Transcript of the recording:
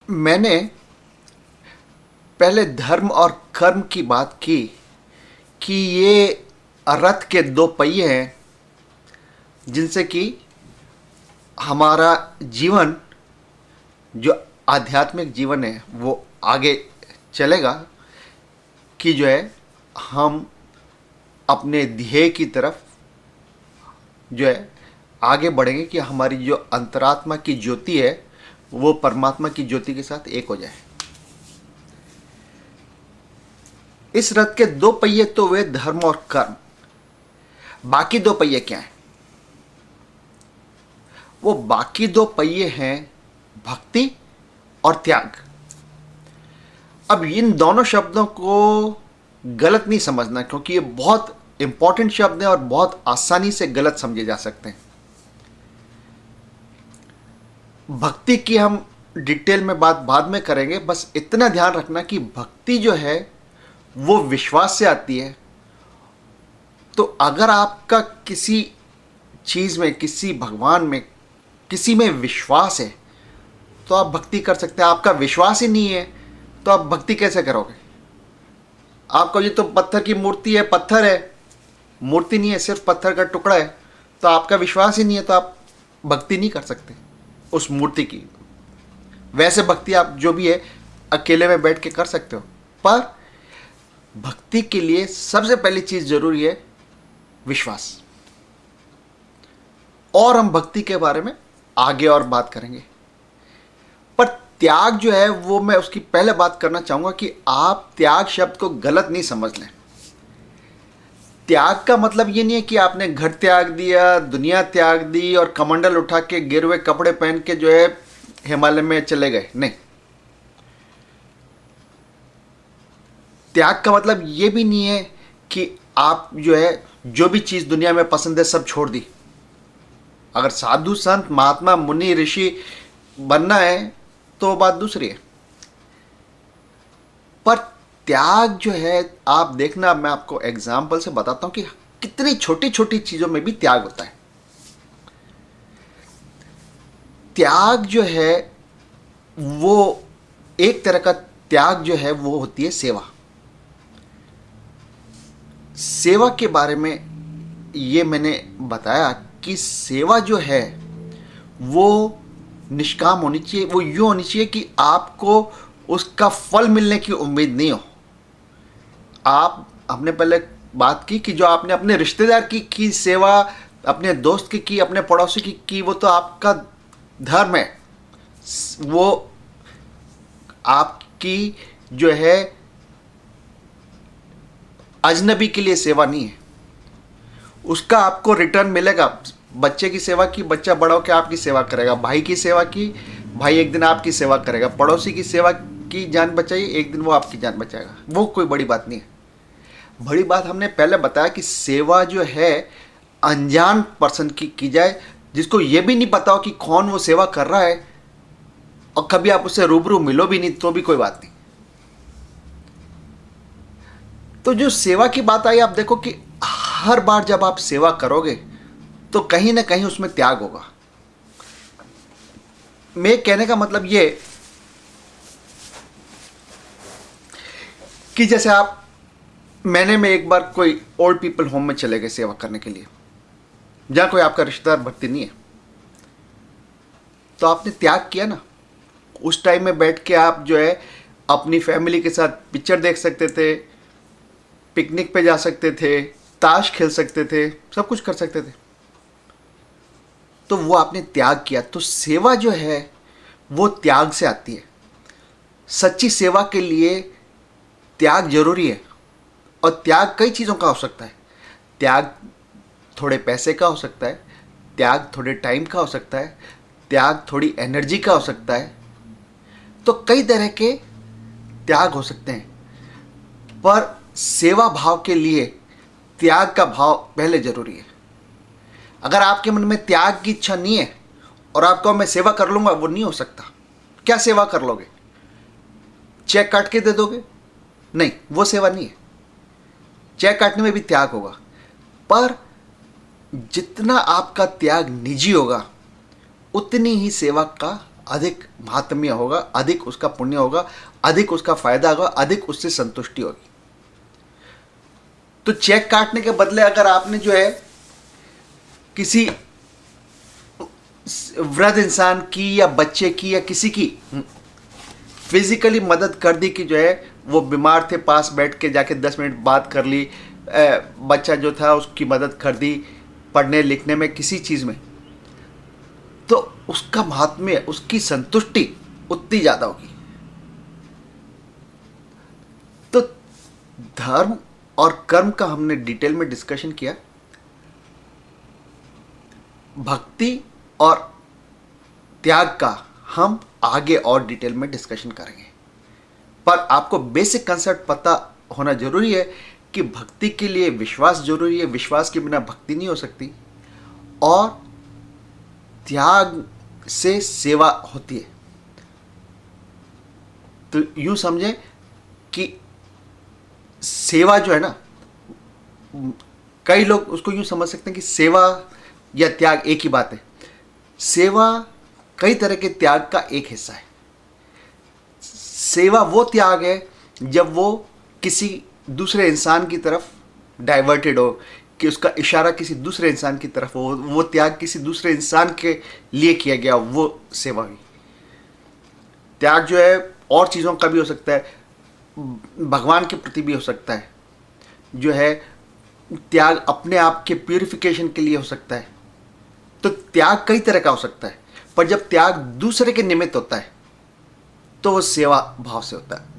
मैंने पहले धर्म और कर्म की बात की कि ये रथ के दो पहिए हैं जिनसे कि हमारा जीवन, जो आध्यात्मिक जीवन है, वो आगे चलेगा। कि जो है हम अपने ध्येय की तरफ जो है आगे बढ़ेंगे, कि हमारी जो अंतरात्मा की ज्योति है वो परमात्मा की ज्योति के साथ एक हो जाए। इस रथ के दो पहिए तो वे धर्म और कर्म। बाकी दो पहिए क्या हैं? वो बाकी दो पहिए हैं भक्ति और त्याग। अब इन दोनों शब्दों को गलत नहीं समझना, क्योंकि ये बहुत इंपॉर्टेंट शब्द हैं और बहुत आसानी से गलत समझे जा सकते हैं। भक्ति की हम डिटेल में बात बाद में करेंगे। बस इतना ध्यान रखना कि भक्ति जो है वो विश्वास से आती है। तो अगर आपका किसी चीज़ में, किसी भगवान में, किसी में विश्वास है तो आप भक्ति कर सकते हैं। आपका विश्वास ही नहीं है तो आप भक्ति कैसे करोगे? आपको ये तो पत्थर की मूर्ति है, पत्थर है, मूर्ति नहीं है, सिर्फ पत्थर का टुकड़ा है, तो आपका विश्वास ही नहीं है तो आप भक्ति नहीं कर सकते उस मूर्ति की। वैसे भक्ति आप जो भी है अकेले में बैठ के कर सकते हो, पर भक्ति के लिए सबसे पहली चीज जरूरी है विश्वास। और हम भक्ति के बारे में आगे और बात करेंगे। पर त्याग जो है वो मैं उसकी पहले बात करना चाहूंगा कि आप त्याग शब्द को गलत नहीं समझ लें। त्याग का मतलब ये नहीं है कि आपने घर त्याग दिया, दुनिया त्याग दी और कमंडल उठा के गिरे कपड़े पहन के जो है हिमालय में चले गए। नहीं, त्याग का मतलब ये भी नहीं है कि आप जो है जो भी चीज दुनिया में पसंद है सब छोड़ दी। अगर साधु संत महात्मा मुनि ऋषि बनना है तो बात दूसरी है। पर त्याग जो है, आप देखना, मैं आपको एग्जाम्पल से बताता हूं कि कितनी छोटी छोटी चीजों में भी त्याग होता है। त्याग जो है वो एक तरह का त्याग जो है वो होती है सेवा। सेवा के बारे में ये मैंने बताया कि सेवा जो है वो निष्काम होनी चाहिए। वो यूं होनी चाहिए कि आपको उसका फल मिलने की उम्मीद नहीं हो। आप, हमने पहले बात की जो आपने अपने रिश्तेदार की सेवा, अपने दोस्त की, अपने पड़ोसी की, वो तो आपका धर्म है। वो आपकी जो है अजनबी के लिए सेवा नहीं है। उसका आपको रिटर्न मिलेगा। बच्चे की सेवा की, बच्चा बड़ा होकर आपकी सेवा करेगा। भाई की सेवा की, भाई एक दिन आपकी सेवा करेगा। पड़ोसी की सेवा की, जान बचाई, एक दिन वो आपकी जान बचाएगा। वो कोई बड़ी बात नहीं है। बड़ी बात हमने पहले बताया कि सेवा जो है अनजान पर्सन की जाए, जिसको ये भी नहीं पता हो कि कौन वो सेवा कर रहा है, और कभी आप उससे रूबरू मिलो भी नहीं तो भी कोई बात नहीं। तो जो सेवा की बात आई, आप देखो कि हर बार जब आप सेवा करोगे तो कहीं ना कहीं उसमें त्याग होगा। मैं कहने का मतलब ये कि जैसे आप, मैंने में एक बार कोई ओल्ड पीपल होम में चले गए सेवा करने के लिए, जहां कोई आपका रिश्तेदार भर्ती नहीं है, तो आपने त्याग किया ना। उस टाइम में बैठ के आप जो है अपनी फैमिली के साथ पिक्चर देख सकते थे, पिकनिक पे जा सकते थे, ताश खेल सकते थे, सब कुछ कर सकते थे। तो वो आपने त्याग किया। तो सेवा जो है वो त्याग से आती है। सच्ची सेवा के लिए त्याग जरूरी है। और त्याग कई चीज़ों का हो सकता है। त्याग थोड़े पैसे का हो सकता है, त्याग थोड़े टाइम का हो सकता है, त्याग थोड़ी एनर्जी का हो सकता है। तो कई तरह के त्याग हो सकते हैं। पर सेवा भाव के लिए त्याग का भाव पहले जरूरी है। अगर आपके मन में त्याग की इच्छा नहीं है और आप कहो मैं सेवा कर लूंगा, वो नहीं हो सकता। क्या सेवा कर लोगे? चेक काट के दे दोगे? नहीं, वो सेवा नहीं है। चेक काटने में भी त्याग होगा, पर जितना आपका त्याग निजी होगा उतनी ही सेवा का अधिक महात्म्य होगा, अधिक उसका पुण्य होगा, अधिक उसका फायदा होगा, अधिक उससे संतुष्टि होगी। तो चेक काटने के बदले अगर आपने जो है किसी वृद्ध इंसान की या बच्चे की या किसी की फिजिकली मदद कर दी, कि जो है वो बीमार थे, पास बैठ के जाके 10 मिनट बात कर ली, बच्चा जो था उसकी मदद कर दी पढ़ने लिखने में, किसी चीज़ में, तो उसका महात्म्य, उसकी संतुष्टि उतनी ज़्यादा होगी। तो धर्म और कर्म का हमने डिटेल में डिस्कशन किया। भक्ति और त्याग का हम आगे और डिटेल में डिस्कशन करेंगे, पर आपको बेसिक कंसेप्ट पता होना जरूरी है कि भक्ति के लिए विश्वास जरूरी है, विश्वास के बिना भक्ति नहीं हो सकती, और त्याग से सेवा होती है। तो यूं समझें कि सेवा जो है ना, कई लोग उसको यूं समझ सकते हैं कि सेवा या त्याग एक ही बात है। सेवा कई तरह के त्याग का एक हिस्सा है। सेवा वो त्याग है जब वो किसी दूसरे इंसान की तरफ डाइवर्टेड हो, कि उसका इशारा किसी दूसरे इंसान की तरफ हो, वो त्याग किसी दूसरे इंसान के लिए किया गया, वो सेवा हुई। त्याग जो है और चीज़ों का भी हो सकता है, भगवान के प्रति भी हो सकता है, जो है त्याग अपने आप के प्यूरिफिकेशन के लिए हो सकता है। तो त्याग कई तरह का हो सकता है, पर जब त्याग दूसरे के निमित्त होता है तो वो सेवा भाव से होता है।